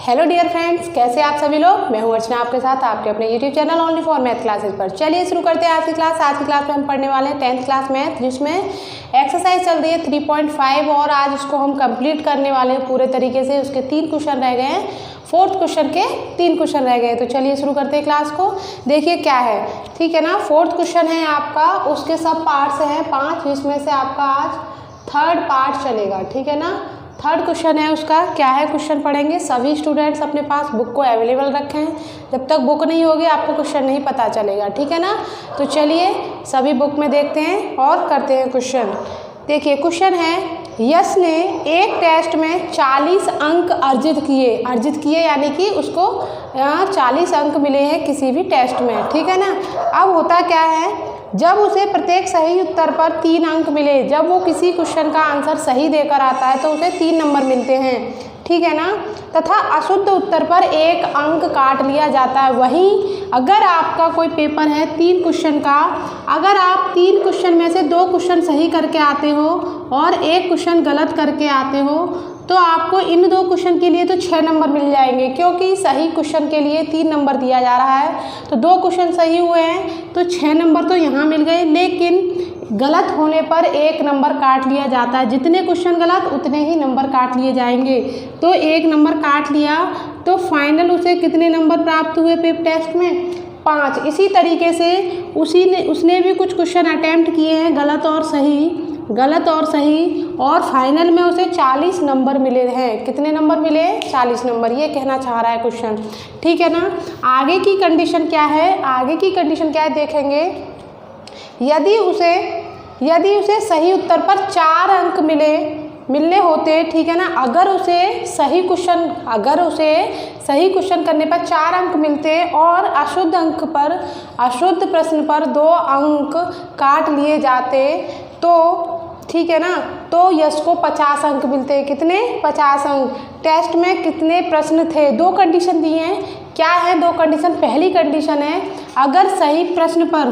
Hello dear friends, कैसे आप सभी लोग। मैं हूं अर्चना, आपके साथ आपके अपने YouTube channel only for math classes पर। चलिए शुरू करते हैं आज की क्लास। आज की क्लास में हम पढ़ने वाले हैं 10th क्लास मैथ, जिसमें एक्सरसाइज चल रही है 3.5 और आज उसको हम कंप्लीट करने वाले हैं पूरे तरीके से। उसके 3 क्वेश्चन रह गए हैं, 4th क्वेश्चन के 3 क्वेश्चन रह गए। तो चलिए शुरू करते हैं क्लास को। देखिए क्या है, ठीक है ना। 4th क्वेश्चन है आपका, उसके सब पार्ट्स हैं 5, जिसमें से आपका आज 3rd पार्ट चलेगा, ठीक है ना। 3rd क्वेश्चन है उसका, क्या है क्वेश्चन पढ़ेंगे। सभी स्टूडेंट्स अपने पास बुक को अवेलेबल रखें, जब तक बुक नहीं होगी आपको क्वेश्चन नहीं पता चलेगा, ठीक है ना। तो चलिए सभी बुक में देखते हैं और करते हैं क्वेश्चन। देखिए क्वेश्चन है, यश ने एक टेस्ट में 40 अंक अर्जित किए यानी कि उसको 40 अंक मिले हैं किसी भी टेस्ट में, ठीक है ना। अब होता क्या है, जब उसे प्रत्येक सही उत्तर पर 3 अंक मिले, जब वो किसी क्वेश्चन का आंसर सही देकर आता है तो उसे 3 नंबर मिलते हैं, ठीक है ना। तथा अशुद्ध उत्तर पर 1 अंक काट लिया जाता है। वहीं अगर आपका कोई पेपर है 3 क्वेश्चन का, अगर आप 3 क्वेश्चन में से 2 क्वेश्चन सही करके आते हो और 1 क्वेश्चन गलत करके आते हो, तो आपको इन 2 क्वेश्चन के लिए तो 6 नंबर मिल जाएंगे, क्योंकि सही क्वेश्चन के लिए 3 नंबर दिया जा रहा है। तो 2 क्वेश्चन सही हुए हैं तो 6 नंबर तो यहाँ मिल गए, लेकिन गलत होने पर 1 नंबर काट लिया जाता है। जितने क्वेश्चन गलत उतने ही नंबर काट लिए जाएंगे। तो 1 नंबर काट लिया तो फाइनल उसे कितने नंबर प्राप्त हुए पेपर टेस्ट में? 5। इसी तरीके से उसने भी कुछ क्वेश्चन अटैम्प्ट किए हैं गलत और सही, और फाइनल में उसे 40 नंबर मिले हैं। कितने नंबर मिले? 40 नंबर, ये कहना चाह रहा है क्वेश्चन, ठीक है ना। आगे की कंडीशन क्या है, देखेंगे। यदि उसे सही उत्तर पर 4 अंक मिलने होते, ठीक है ना। अगर उसे सही क्वेश्चन करने पर 4 अंक मिलते और अशुद्ध प्रश्न पर 2 अंक काट लिए जाते, तो ठीक है ना, तो यश को 50 अंक मिलते। कितने? 50 अंक। टेस्ट में कितने प्रश्न थे? 2 कंडीशन दिए हैं। क्या है 2 कंडीशन? पहली कंडीशन है, अगर सही प्रश्न पर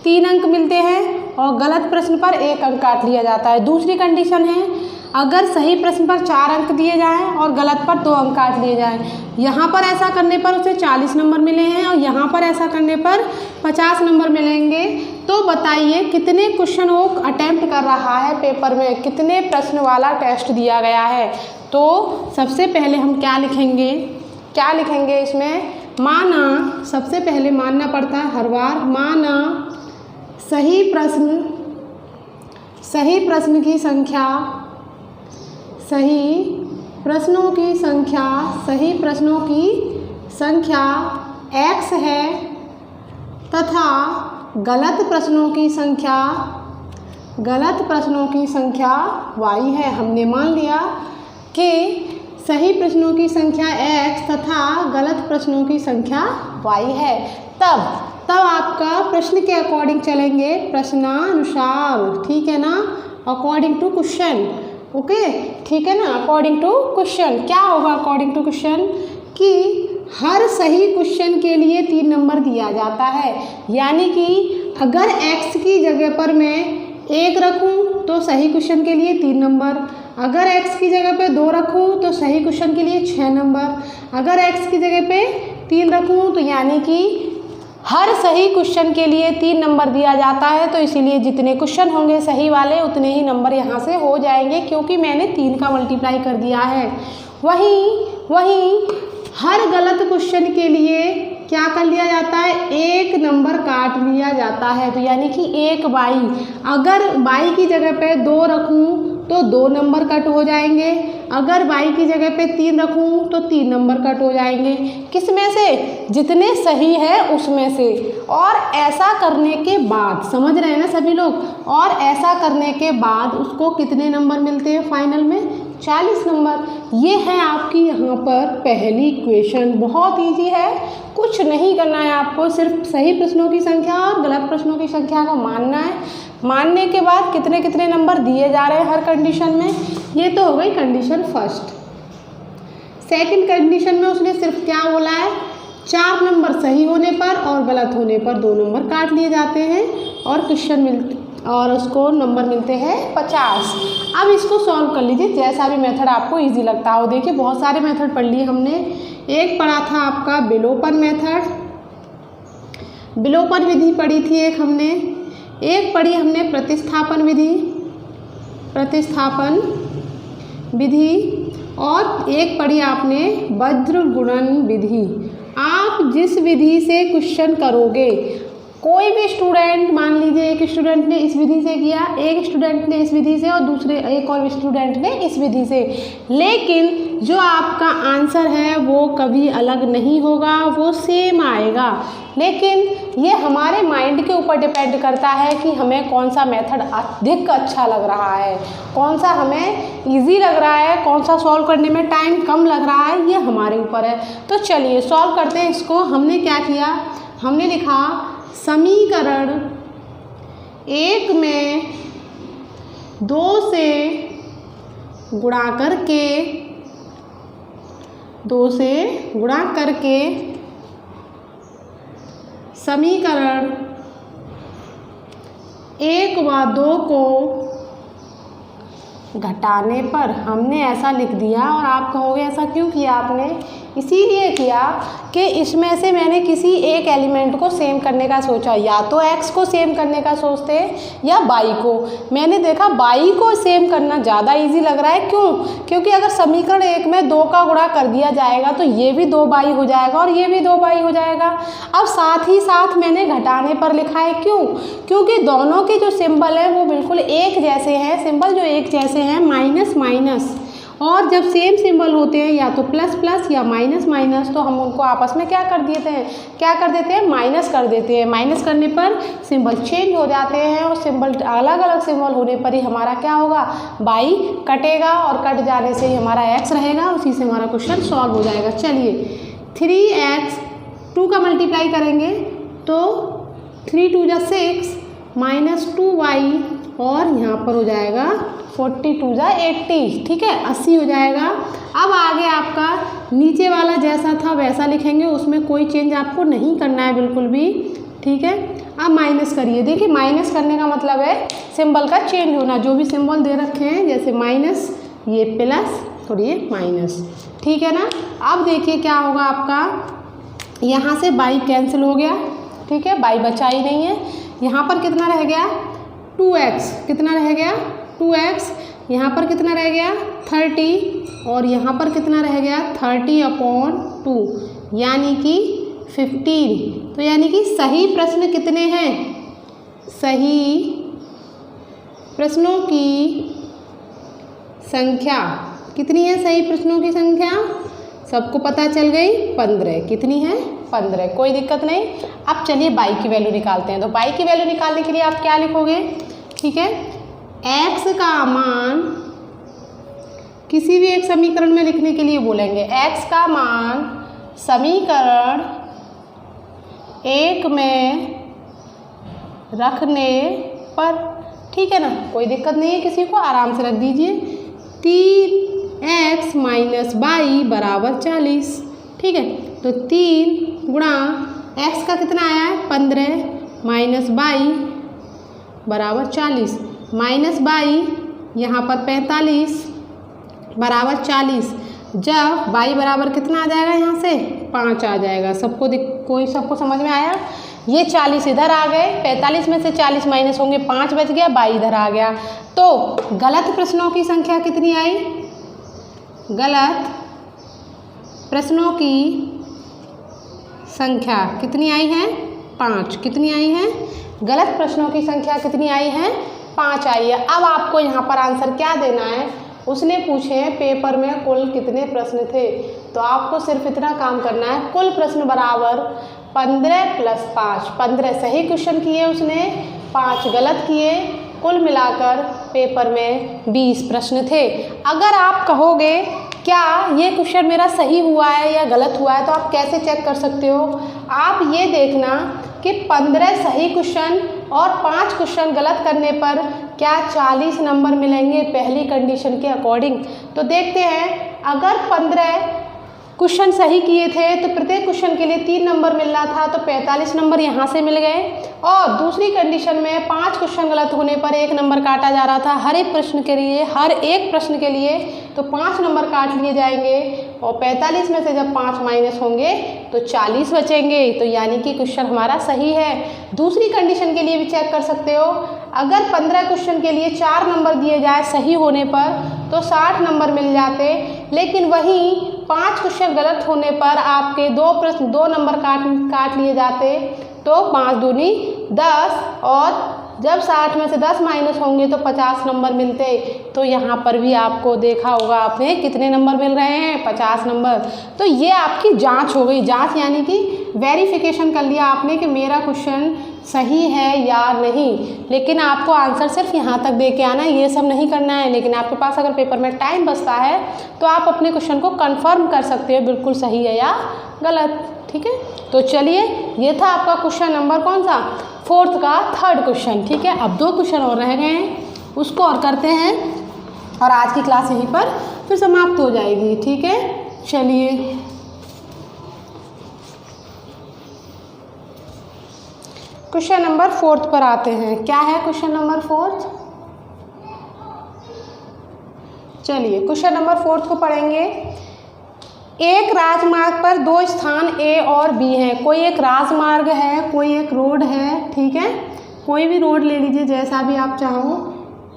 3 अंक मिलते हैं और गलत प्रश्न पर 1 अंक काट लिया जाता है। दूसरी कंडीशन है, अगर सही प्रश्न पर 4 अंक दिए जाएं और गलत पर 2 अंक काट लिए जाएं। यहाँ पर ऐसा करने पर उसे 40 नंबर मिले हैं और यहाँ पर ऐसा करने पर 50 नंबर मिलेंगे। तो बताइए कितने क्वेश्चन वो अटेम्प्ट कर रहा है पेपर में, कितने प्रश्न वाला टेस्ट दिया गया है। तो सबसे पहले हम क्या लिखेंगे इसमें, माना, सबसे पहले मानना पड़ता है हर बार। माना सही प्रश्नों की संख्या x है तथा गलत प्रश्नों की संख्या y है। हमने मान लिया कि सही प्रश्नों की संख्या x तथा गलत प्रश्नों की संख्या y है। तब आपका प्रश्न के अकॉर्डिंग चलेंगे, प्रश्नानुसार, ठीक है ना, अकॉर्डिंग टू क्वेश्चन, ओके, ठीक है ना। अकॉर्डिंग टू क्वेश्चन क्या होगा? अकॉर्डिंग टू क्वेश्चन कि हर सही क्वेश्चन के लिए 3 नंबर दिया जाता है। यानी कि अगर x की जगह पर मैं 1 रखूं तो सही क्वेश्चन के लिए 3 नंबर, अगर x की जगह पे 2 रखूं तो सही क्वेश्चन के लिए 6 नंबर, अगर x की जगह पे 3 रखूं तो यानी कि हर सही क्वेश्चन के लिए 3 नंबर दिया जाता है। तो इसीलिए जितने क्वेश्चन होंगे सही वाले उतने ही नंबर यहाँ से हो जाएंगे, क्योंकि मैंने 3 का मल्टीप्लाई कर दिया है। वहीं हर गलत क्वेश्चन के लिए क्या कर लिया जाता है? 1 नंबर काट लिया जाता है। तो यानी कि 1 बाई, अगर बाई की जगह पे 2 रखूं तो 2 नंबर कट हो जाएंगे, अगर बाई की जगह पे 3 रखूं तो 3 नंबर कट हो जाएंगे। किस में से? जितने सही है उसमें से। और ऐसा करने के बाद, समझ रहे हैं ना सभी लोग, और ऐसा करने के बाद उसको कितने नंबर मिलते हैं फाइनल में? 40 नंबर। ये है आपकी यहाँ पर पहली इक्वेशन। बहुत ईजी है, कुछ नहीं करना है आपको, सिर्फ सही प्रश्नों की संख्या और गलत प्रश्नों की संख्या को मानना है। मानने के बाद कितने नंबर दिए जा रहे हैं हर कंडीशन में। ये तो हो गई कंडीशन फर्स्ट। सेकंड कंडीशन में उसने सिर्फ क्या बोला है? 4 नंबर सही होने पर और गलत होने पर 2 नंबर काट लिए जाते हैं और और उसको नंबर मिलते हैं 50। अब इसको सॉल्व कर लीजिए जैसा भी मेथड आपको इजी लगता हो। देखिए बहुत सारे मेथड पढ़ लिए हमने। एक पढ़ा था आपका विलोपन मेथड, विलोपन विधि पढ़ी थी एक हमने। एक पढ़ी हमने प्रतिस्थापन विधि, प्रतिस्थापन विधि, और एक पढ़ी आपने वज्र गुणन विधि। आप जिस विधि से क्वेश्चन करोगे, कोई भी स्टूडेंट, मान लीजिए एक स्टूडेंट ने इस विधि से किया, एक स्टूडेंट ने इस विधि से और दूसरे एक और स्टूडेंट ने इस विधि से, लेकिन जो आपका आंसर है वो कभी अलग नहीं होगा, वो सेम आएगा। लेकिन ये हमारे माइंड के ऊपर डिपेंड करता है कि हमें कौन सा मेथड अधिक अच्छा लग रहा है, कौन सा हमें इजी लग रहा है, कौन सा सॉल्व करने में टाइम कम लग रहा है, ये हमारे ऊपर है। तो चलिए सॉल्व करते हैं इसको। हमने क्या किया, हमने लिखा समीकरण 1 में 2 से गुणा करके, 2 से गुणा करके समीकरण 1 व 2 को घटाने पर हमने ऐसा लिख दिया। और आप कहोगे ऐसा क्यों किया आपने? इसीलिए किया कि इसमें से मैंने किसी एक एलिमेंट को सेम करने का सोचा, या तो x को सेम करने का सोचते या y को। मैंने देखा y को सेम करना ज़्यादा इजी लग रहा है। क्यों? क्योंकि अगर समीकरण 1 में 2 का गुणा कर दिया जाएगा तो ये भी 2y हो जाएगा और ये भी 2y हो जाएगा। अब साथ ही साथ मैंने घटाने पर लिखा है। क्यों? क्योंकि दोनों के जो सिंबल हैं वो बिल्कुल एक जैसे हैं, सिंबल जो एक जैसे हैं, माइनस माइनस। और जब सेम सिंबल होते हैं या तो प्लस प्लस या माइनस माइनस, तो हम उनको आपस में क्या कर देते हैं, माइनस कर देते हैं। माइनस करने पर सिंबल चेंज हो जाते हैं और सिंबल अलग अलग सिंबल होने पर ही हमारा क्या होगा, बाई कटेगा और कट जाने से ही हमारा एक्स रहेगा। उसी से हमारा क्वेश्चन सॉल्व हो जाएगा। चलिए 3x 2 का मल्टीप्लाई करेंगे तो 3 2 जा 6 माइनस 2y, और यहाँ पर हो जाएगा 42 जा 80, ठीक है, 80 हो जाएगा। अब आगे आपका नीचे वाला जैसा था वैसा लिखेंगे, उसमें कोई चेंज आपको नहीं करना है बिल्कुल भी, ठीक है। अब माइनस करिए। देखिए माइनस करने का मतलब है सिंबल का चेंज होना। जो भी सिंबल दे रखे हैं, जैसे माइनस, ये प्लस और ये माइनस, ठीक है ना। अब देखिए क्या होगा आपका, यहाँ से बाई कैंसिल हो गया, ठीक है, बाई बचा ही नहीं है। यहाँ पर कितना रह गया, 2x, कितना रह गया 2x, यहाँ पर कितना रह गया 30, और यहाँ पर कितना रह गया 30/2, यानी कि 15। तो यानी कि सही प्रश्न कितने हैं, सही प्रश्नों की संख्या कितनी है, सही प्रश्नों की संख्या सबको पता चल गई, 15। कितनी है, 15, कोई दिक्कत नहीं। अब चलिए बाई की वैल्यू निकालते हैं। तो बाई की वैल्यू निकालने के लिए आप क्या लिखोगे, ठीक है, x का मान किसी भी एक समीकरण में लिखने के लिए बोलेंगे। x का मान समीकरण 1 में रखने पर, ठीक है ना, कोई दिक्कत नहीं है किसी को, आराम से रख दीजिए। 3x माइनस बाई बराबर 40, ठीक है। तो 3 गुणा x का कितना आया है 15 माइनस बाई बराबर 40, माइनस बाई यहाँ पर 45 बराबर 40। जब बाई बराबर कितना आ जाएगा, यहाँ से 5 आ जाएगा। सबको समझ में आया? ये 40 इधर आ गए, 45 में से 40 माइनस होंगे, 5 बच गया, बाई इधर आ गया। तो गलत प्रश्नों की संख्या कितनी आई, गलत प्रश्नों की संख्या कितनी आई है, 5। कितनी आई है, गलत प्रश्नों की संख्या कितनी आई है, 5 आई है। अब आपको यहाँ पर आंसर क्या देना है, उसने पूछे हैं पेपर में कुल कितने प्रश्न थे, तो आपको सिर्फ इतना काम करना है, कुल प्रश्न बराबर 15 + 5। 15 सही क्वेश्चन किए उसने, 5 गलत किए, कुल मिलाकर पेपर में 20 प्रश्न थे। अगर आप कहोगे क्या ये क्वेश्चन मेरा सही हुआ है या गलत हुआ है, तो आप कैसे चेक कर सकते हो, आप ये देखना कि 15 सही क्वेश्चन और 5 क्वेश्चन गलत करने पर क्या 40 नंबर मिलेंगे पहली कंडीशन के अकॉर्डिंग। तो देखते हैं, अगर 15 क्वेश्चन सही किए थे तो प्रत्येक क्वेश्चन के लिए 3 नंबर मिल रहा था, तो 45 नंबर यहाँ से मिल गए। और दूसरी कंडीशन में 5 क्वेश्चन गलत होने पर 1 नंबर काटा जा रहा था हर एक प्रश्न के लिए, हर एक प्रश्न के लिए, तो 5 नंबर काट लिए जाएंगे और 45 में से जब 5 माइनस होंगे तो 40 बचेंगे, तो यानी कि क्वेश्चन हमारा सही है। दूसरी कंडीशन के लिए भी चेक कर सकते हो, अगर 15 क्वेश्चन के लिए 4 नंबर दिए जाए सही होने पर तो 60 नंबर मिल जाते, लेकिन वहीं 5 क्वेश्चन गलत होने पर आपके 2 नंबर काट लिए जाते, तो 5 दूनी 10 और जब 60 में से 10 माइनस होंगे तो 50 नंबर मिलते। तो यहाँ पर भी आपको देखा होगा आपने कितने नंबर मिल रहे हैं, 50 नंबर। तो ये आपकी जांच हो गई, जांच यानी कि वेरिफिकेशन कर लिया आपने कि मेरा क्वेश्चन सही है या नहीं। लेकिन आपको आंसर सिर्फ यहाँ तक दे के आना है, ये सब नहीं करना है। लेकिन आपके पास अगर पेपर में टाइम बचता है तो आप अपने क्वेश्चन को कंफर्म कर सकते हो बिल्कुल सही है या गलत। ठीक है, तो चलिए ये था आपका क्वेश्चन नंबर कौन सा, 4th का 3rd क्वेश्चन। ठीक है, अब 2 क्वेश्चन और रह गए हैं, उसको और करते हैं और आज की क्लास यहीं पर फिर समाप्त हो जाएगी। ठीक है, चलिए क्वेश्चन नंबर 4th पर आते हैं। क्या है क्वेश्चन नंबर 4th? चलिए क्वेश्चन नंबर 4th को पढ़ेंगे। एक राजमार्ग पर 2 स्थान A और B हैं। कोई एक राजमार्ग है, कोई एक रोड है। ठीक है, कोई भी रोड ले लीजिए जैसा भी आप चाहो।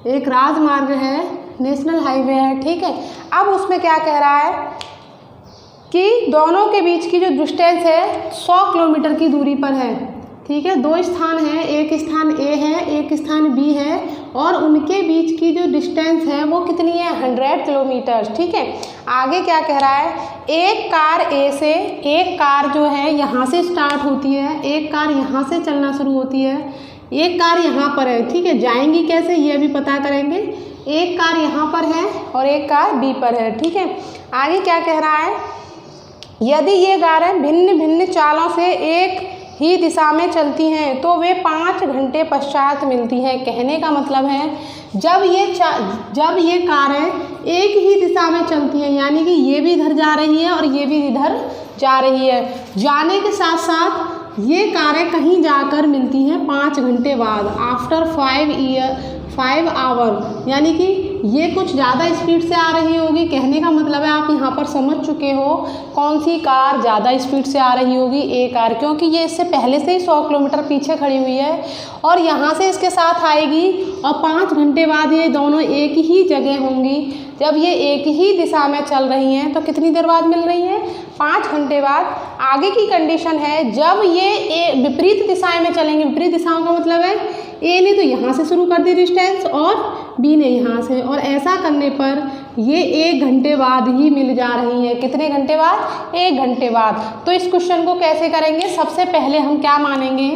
एक राजमार्ग है, नेशनल हाईवे है। ठीक है, अब उसमें क्या कह रहा है कि दोनों के बीच की जो डिस्टेंस है 100 किलोमीटर की दूरी पर है। ठीक है, 2 स्थान हैं, एक स्थान A है, एक स्थान B है और उनके बीच की जो डिस्टेंस है वो कितनी है, 100 किलोमीटर। ठीक है, आगे क्या कह रहा है, एक कार A से, एक कार जो है यहाँ से स्टार्ट होती है, एक कार यहाँ से चलना शुरू होती है, एक कार यहाँ पर है। ठीक है, जाएंगी कैसे ये भी पता करेंगे। एक कार यहाँ पर है और एक कार B पर है। ठीक है, आगे क्या कह रहा है, यदि ये कारें भिन्न भिन्न चालों से एक ही दिशा में चलती हैं तो वे 5 घंटे पश्चात मिलती हैं। कहने का मतलब है जब ये कारें एक ही दिशा में चलती हैं, यानी कि ये भी इधर जा रही है और ये भी इधर जा रही है, जाने के साथ साथ ये कारें कहीं जाकर मिलती हैं 5 घंटे बाद, आफ्टर 5 आवर, यानी कि ये कुछ ज़्यादा स्पीड से आ रही होगी। कहने का मतलब है आप यहाँ पर समझ चुके हो कौन सी कार ज़्यादा स्पीड से आ रही होगी, ए कार, क्योंकि ये इससे पहले से ही 100 किलोमीटर पीछे खड़ी हुई है और यहाँ से इसके साथ आएगी और 5 घंटे बाद ये दोनों एक ही जगह होंगी। जब ये एक ही दिशा में चल रही हैं तो कितनी देर बाद मिल रही हैं, 5 घंटे बाद। आगे की कंडीशन है जब ये विपरीत दिशाएं में चलेंगे, विपरीत दिशाओं का मतलब है ए ने तो यहाँ से शुरू कर दी डिस्टेंस और बी ने यहाँ से, और ऐसा करने पर ये 1 घंटे बाद ही मिल जा रही है। कितने घंटे बाद, 1 घंटे बाद। तो इस क्वेश्चन को कैसे करेंगे, सबसे पहले हम क्या मानेंगे,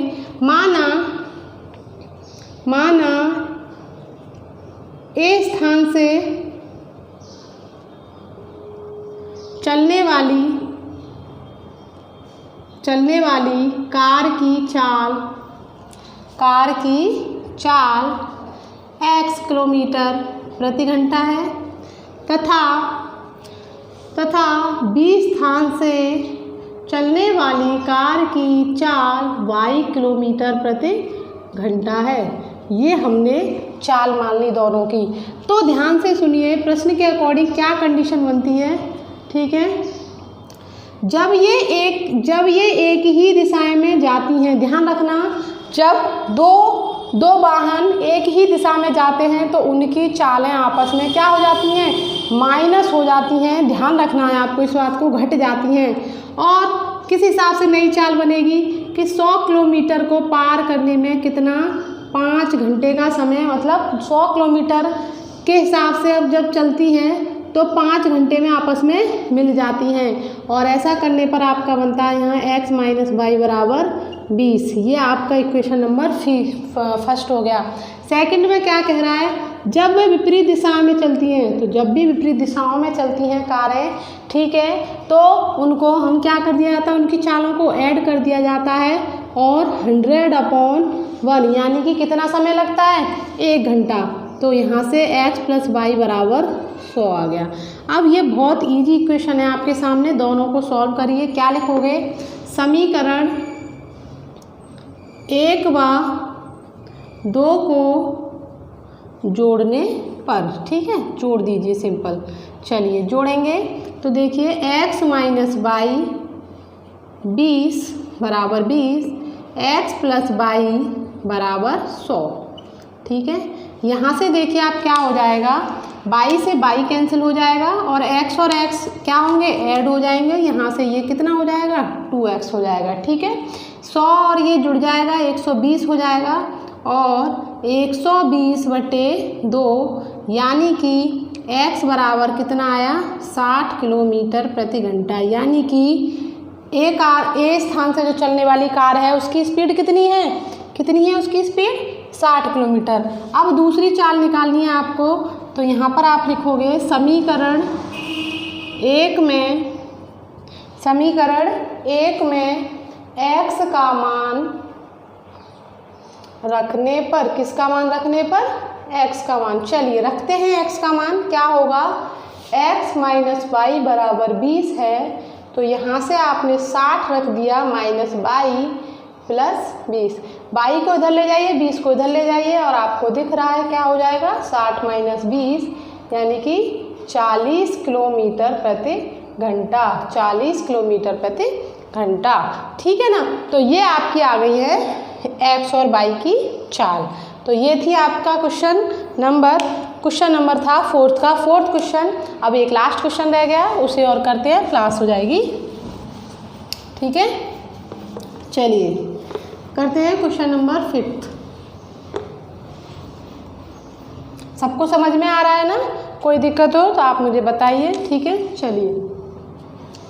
माना ए स्थान से चलने वाली कार की चाल x किलोमीटर प्रति घंटा है तथा B स्थान से चलने वाली कार की चाल y किलोमीटर प्रति घंटा है। ये हमने चाल मान ली दोनों की। तो ध्यान से सुनिए, प्रश्न के अकॉर्डिंग क्या कंडीशन बनती है। ठीक है, जब ये एक ही दिशाएं में जाती हैं, ध्यान रखना, जब दो वाहन एक ही दिशा में जाते हैं तो उनकी चालें आपस में क्या हो जाती हैं, माइनस हो जाती हैं। ध्यान रखना है आपको, इस बात को, घट जाती हैं। और किस हिसाब से नई चाल बनेगी कि 100 किलोमीटर को पार करने में कितना, 5 घंटे का समय, मतलब 100 किलोमीटर के हिसाब से अब जब चलती हैं तो 5 घंटे में आपस में मिल जाती हैं। और ऐसा करने पर आपका बनता है यहाँ x माइनस वाई बराबर 20। ये आपका इक्वेशन नंबर 1 हो गया। सेकंड में क्या कह रहा है, जब वे विपरीत दिशा में चलती हैं, तो जब भी विपरीत दिशाओं में चलती हैं कारें, ठीक है, तो उनको हम क्या कर दिया जाता है, उनकी चालों को ऐड कर दिया जाता है और 100/1 यानी कि कितना समय लगता है, 1 घंटा। तो यहाँ से x प्लस वाई बराबर 100 आ गया। अब ये बहुत इजी इक्वेशन है आपके सामने, दोनों को सॉल्व करिए। क्या लिखोगे? समीकरण 1 व 2 को जोड़ने पर, ठीक है, जोड़ दीजिए सिंपल। चलिए जोड़ेंगे तो देखिए x माइनस वाई 20 बराबर 20, x प्लस वाई बराबर 100, ठीक है। यहाँ से देखिए आप क्या हो जाएगा, बाई से बाई कैंसिल हो जाएगा और x और x क्या होंगे, ऐड हो जाएंगे। यहाँ से ये कितना हो जाएगा, 2x हो जाएगा, ठीक है। 100 और ये जुड़ जाएगा, 120 हो जाएगा और 120 बटे 2 यानी कि x बराबर कितना आया, 60 किलोमीटर प्रति घंटा। यानी कि ए स्थान से जो चलने वाली कार है उसकी स्पीड कितनी है, उसकी स्पीड 60 किलोमीटर। अब दूसरी चाल निकालनी है आपको, तो यहाँ पर आप लिखोगे समीकरण 1 में x का मान रखने पर, किसका मान रखने पर, x का मान। चलिए रखते हैं x का मान, क्या होगा, x माइनस वाई बराबर 20 है, तो यहाँ से आपने 60 रख दिया माइनस वाई प्लस 20। वाई को इधर ले जाइए, 20 को इधर ले जाइए और आपको दिख रहा है क्या हो जाएगा, 60 माइनस 20 यानी कि 40 किलोमीटर प्रति घंटा, 40 किलोमीटर प्रति घंटा, ठीक है ना। तो ये आपकी आ गई है x और y की चाल। तो ये थी आपका क्वेश्चन नंबर था 4th का 4th क्वेश्चन। अब एक लास्ट क्वेश्चन रह गया, उसे और करते हैं, क्लास हो जाएगी, ठीक है। चलिए करते हैं क्वेश्चन नंबर 5th। सबको समझ में आ रहा है ना? कोई दिक्कत हो तो आप मुझे बताइए, ठीक है। चलिए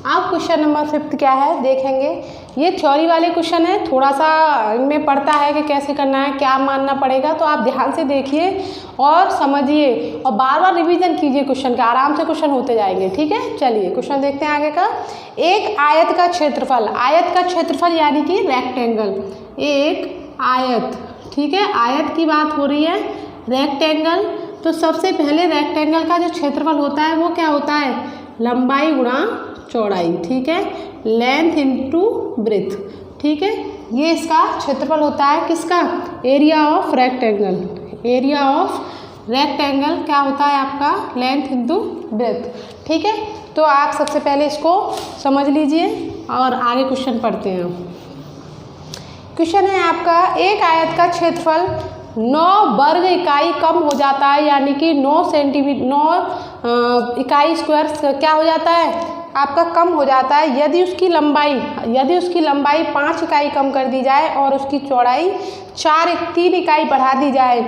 अब क्वेश्चन नंबर 5th क्या है देखेंगे। ये थ्योरी वाले क्वेश्चन है, थोड़ा सा इनमें पड़ता है कि कैसे करना है, क्या मानना पड़ेगा, तो आप ध्यान से देखिए और समझिए और बार बार रिवीजन कीजिए क्वेश्चन का, आराम से क्वेश्चन होते जाएंगे, ठीक है। चलिए क्वेश्चन देखते हैं आगे का। एक आयत का क्षेत्रफल यानी कि रेक्टेंगल, एक आयत, ठीक है, आयत की बात हो रही है, रेक्टेंगल। तो सबसे पहले रेक्टेंगल का जो क्षेत्रफल होता है वो क्या होता है, लंबाई गुणा चौड़ाई, ठीक है, लेंथ इनटू ब्रेथ, ठीक है। ये इसका क्षेत्रफल होता है, किसका, area of rectangle. Area of rectangle क्या होता है आपका, लेंथ इनटू ब्रेथ, ठीक है। तो आप सबसे पहले इसको समझ लीजिए और आगे क्वेश्चन पढ़ते हैं। क्वेश्चन है आपका, एक आयत का क्षेत्रफल 9 वर्ग इकाई कम हो जाता है, यानी कि 9 इकाई स्क्वायर क्या हो जाता है आपका, कम हो जाता है यदि उसकी लंबाई 5 इकाई कम कर दी जाए और उसकी चौड़ाई 3 इकाई बढ़ा दी जाए।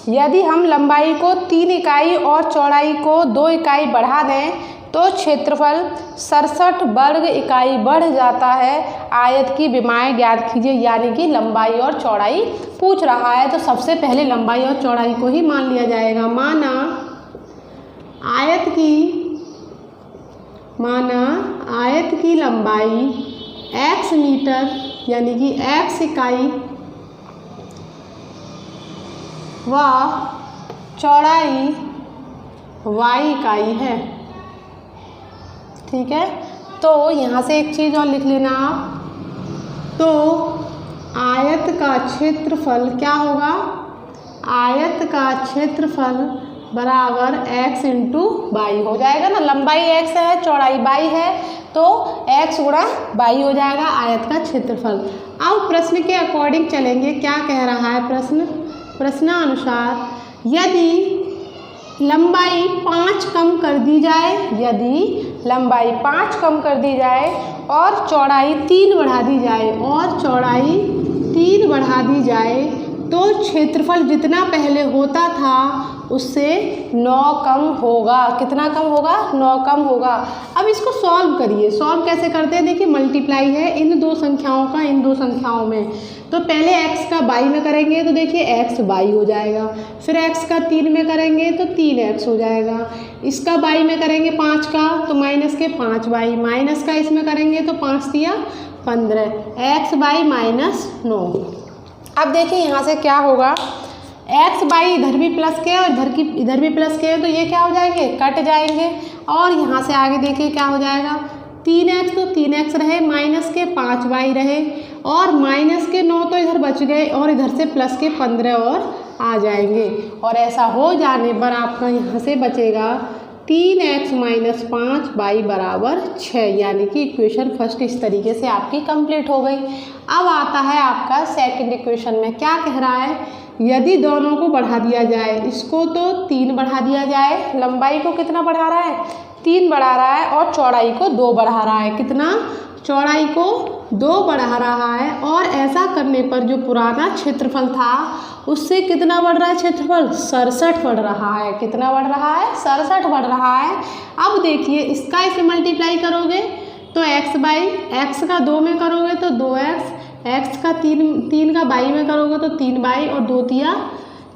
यदि हम लंबाई को 3 इकाई और चौड़ाई को 2 इकाई बढ़ा दें तो क्षेत्रफल 67 वर्ग इकाई बढ़ जाता है। आयत की विमाएं ज्ञात कीजिए, यानी कि लंबाई और चौड़ाई पूछ रहा है, तो सबसे पहले लंबाई और चौड़ाई को ही मान लिया जाएगा। माना आयत की लंबाई x मीटर यानी कि x इकाई व चौड़ाई y इकाई है, ठीक है। तो यहाँ से एक चीज़ और लिख लेना आप, तो आयत का क्षेत्रफल क्या होगा, आयत का क्षेत्रफल बराबर x इंटू वाई हो जाएगा ना। लंबाई x है, चौड़ाई y है, तो x गुणा y हो जाएगा आयत का क्षेत्रफल। अब प्रश्न के अकॉर्डिंग चलेंगे, क्या कह रहा है प्रश्नानुसार, यदि लंबाई 5 कम कर दी जाए और चौड़ाई 3 बढ़ा दी जाए तो क्षेत्रफल जितना पहले होता था उससे 9 कम होगा। कितना कम होगा, 9 कम होगा। अब इसको सॉल्व करिए। सॉल्व कैसे करते हैं, देखिए मल्टीप्लाई है इन दो संख्याओं का इन दो संख्याओं में, तो पहले x का y में करेंगे तो देखिए x y हो जाएगा, फिर x का 3 में करेंगे तो 3x हो जाएगा, इसका y में करेंगे 5 का तो माइनस के 5y, माइनस का इसमें करेंगे तो 5 दिया 15, x y माइनस 9। अब देखिए यहाँ से क्या होगा, एक्स बाई इधर भी प्लस के और इधर भी प्लस के, तो ये क्या हो जाएंगे, कट जाएंगे। और यहाँ से आगे देखिए क्या हो जाएगा, 3x तो 3x रहे, माइनस के 5y रहे और माइनस के 9 तो इधर बच गए और इधर से प्लस के 15 और आ जाएंगे। और ऐसा हो जाने पर आपका यहाँ से बचेगा 3x माइनस 5y बराबर 6, यानी कि इक्वेशन फर्स्ट इस तरीके से आपकी कंप्लीट हो गई। अब आता है आपका सेकंड इक्वेशन में, क्या कह रहा है, यदि दोनों को बढ़ा दिया जाए, इसको तो 3 बढ़ा दिया जाए, लंबाई को कितना बढ़ा रहा है, 3 बढ़ा रहा है और चौड़ाई को 2 बढ़ा रहा है, कितना, चौड़ाई को 2 बढ़ा रहा है। और ऐसा करने पर जो पुराना क्षेत्रफल था उससे कितना बढ़ रहा है क्षेत्रफल, 67 बढ़ रहा है, कितना बढ़ रहा है, 67 बढ़ रहा है। अब देखिए इसका इसे मल्टीप्लाई करोगे तो x बाई एक्स का 2 में करोगे तो 2x, x का 3 का बाई में करोगे तो 3 बाई और 2 तिया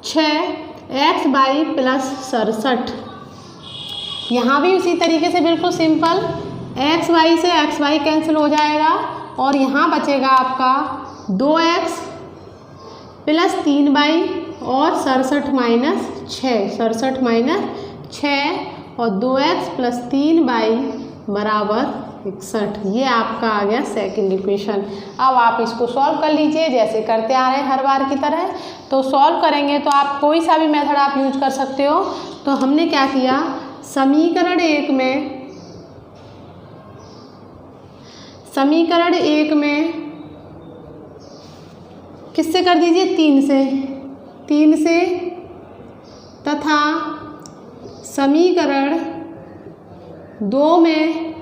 6, x बाई प्लस 67। यहाँ भी उसी तरीके से बिल्कुल सिंपल, एक्स वाई से एक्स वाई कैंसिल हो जाएगा और यहाँ बचेगा आपका 2x प्लस 3y और 67 माइनस 6, 67 माइनस 6 और 2x प्लस 3y बराबर 61। ये आपका आ गया सेकंड इक्वेशन। अब आप इसको सॉल्व कर लीजिए जैसे करते आ रहे हैं हर बार की तरह। तो सॉल्व करेंगे तो आप कोई सा भी मेथड आप यूज कर सकते हो। तो हमने क्या किया, समीकरण एक में किससे कर दीजिए, 3 से तथा समीकरण 2 में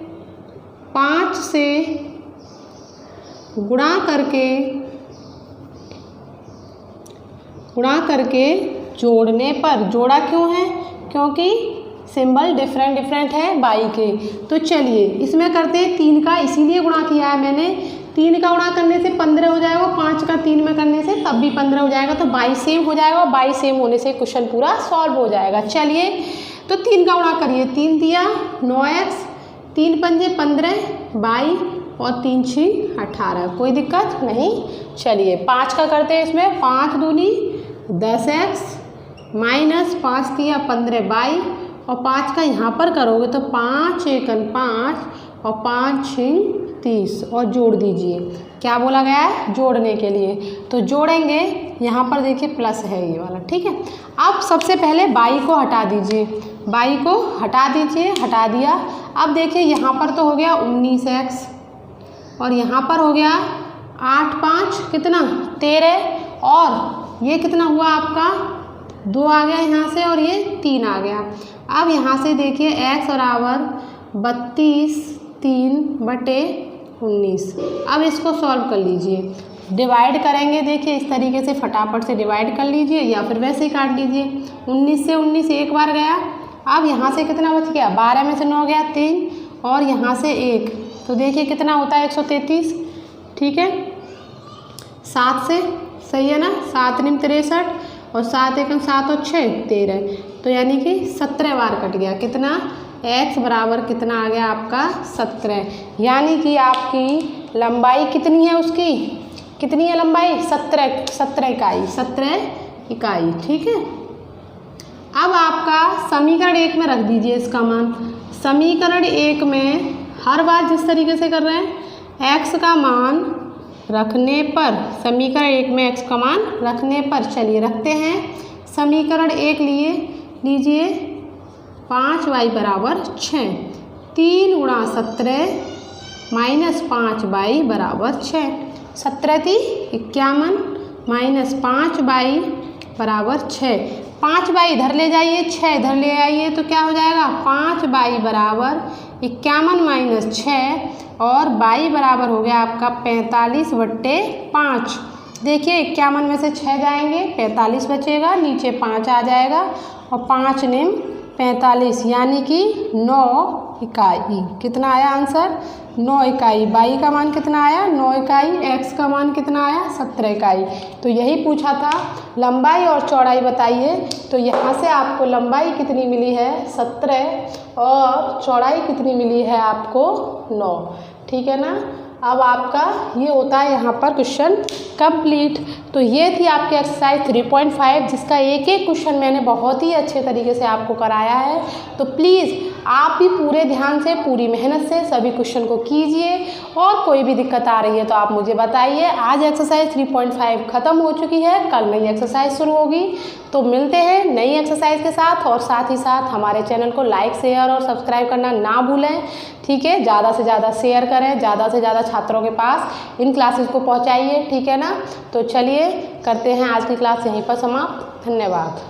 5 से गुणा करके जोड़ने पर, जोड़ा क्यों है, क्योंकि सिंबल डिफरेंट है बाई के। तो चलिए इसमें करते हैं 3 का, इसीलिए गुणा किया है मैंने, 3 का गुणा करने से 15 हो जाएगा, 5 का 3 में करने से तब भी 15 हो जाएगा, तो 22 सेम हो जाएगा और 22 सेम होने से क्वेश्चन पूरा सॉल्व हो जाएगा। चलिए तो 3 का गुणा करिए, 3 दिया 9x, 3 पंजे 15, 22 और 3 6 18, कोई दिक्कत नहीं। चलिए 5 का करते हैं, इसमें 5 दूनी 10x माइनस 5 दिया 15 22 और 5 का यहाँ पर करोगे तो 5 एकन 5 और 5 6 30 और जोड़ दीजिए, क्या बोला गया है, जोड़ने के लिए। तो जोड़ेंगे, यहाँ पर देखिए प्लस है ये वाला, ठीक है। अब सबसे पहले बाई को हटा दीजिए, बाई को हटा दीजिए, हटा दिया। अब देखिए यहाँ पर तो हो गया 19x और यहाँ पर हो गया 8 5 कितना 13 और ये कितना हुआ आपका 2 आ गया यहाँ से और ये 3 आ गया। अब यहाँ से देखिए x बराबर 32 3/19। अब इसको सॉल्व कर लीजिए, डिवाइड करेंगे, देखिए इस तरीके से फटाफट से डिवाइड कर लीजिए या फिर वैसे ही काट लीजिए। 19 से 19 एक बार गया, अब यहाँ से कितना बच गया, 12 में से 9 गया 3 और यहाँ से 1, तो देखिए कितना होता है 133, ठीक है। 7 से सही है ना, 7 9 63 और 7 1 7 और 6 13, तो यानी कि 17 बार कट गया, कितना x बराबर कितना आ गया आपका 17, यानी कि आपकी लंबाई कितनी है, उसकी कितनी है लंबाई 17 इकाई, ठीक है। अब आपका समीकरण 1 में रख दीजिए इसका मान। समीकरण 1 में हर बार जिस तरीके से कर रहे हैं, x का मान रखने पर, समीकरण 1 में x का मान रखने पर, चलिए रखते हैं। समीकरण 1 लीजिए 5y बराबर 6, 3 × 17 माइनस 5y बराबर 6, 17 × 51 माइनस 5y बराबर 6, 5y इधर ले जाइए, 6 इधर ले आइए तो क्या हो जाएगा, 5y बराबर 51 माइनस 6 और y बराबर हो गया आपका 45/5। देखिए 51 में से 6 जाएंगे, 45 बचेगा, नीचे 5 आ जाएगा और 5 निम 45, यानी कि 9 इकाई। कितना आया आंसर, 9 इकाई। बाई का मान कितना आया, 9 इकाई। एक्स का मान कितना आया, 17 इकाई। तो यही पूछा था, लंबाई और चौड़ाई बताइए। तो यहाँ से आपको लंबाई कितनी मिली है 17 और चौड़ाई कितनी मिली है आपको 9, ठीक है ना। अब आपका ये होता है यहाँ पर क्वेश्चन कंप्लीट। तो ये थी आपकी एक्सरसाइज 3.5 जिसका एक एक क्वेश्चन मैंने बहुत ही अच्छे तरीके से आपको कराया है। तो प्लीज़ आप भी पूरे ध्यान से, पूरी मेहनत से सभी क्वेश्चन को कीजिए और कोई भी दिक्कत आ रही है तो आप मुझे बताइए। आज एक्सरसाइज 3.5 ख़त्म हो चुकी है, कल नई एक्सरसाइज शुरू होगी। तो मिलते हैं नई एक्सरसाइज के साथ, और साथ ही साथ हमारे चैनल को लाइक, शेयर और सब्सक्राइब करना ना भूलें। ठीक है, ज़्यादा से ज़्यादा शेयर करें, ज़्यादा से ज़्यादा छात्रों के पास इन क्लासेस को पहुंचाइए। ठीक है ना। तो चलिए करते हैं आज की क्लास यहीं पर समाप्त। धन्यवाद।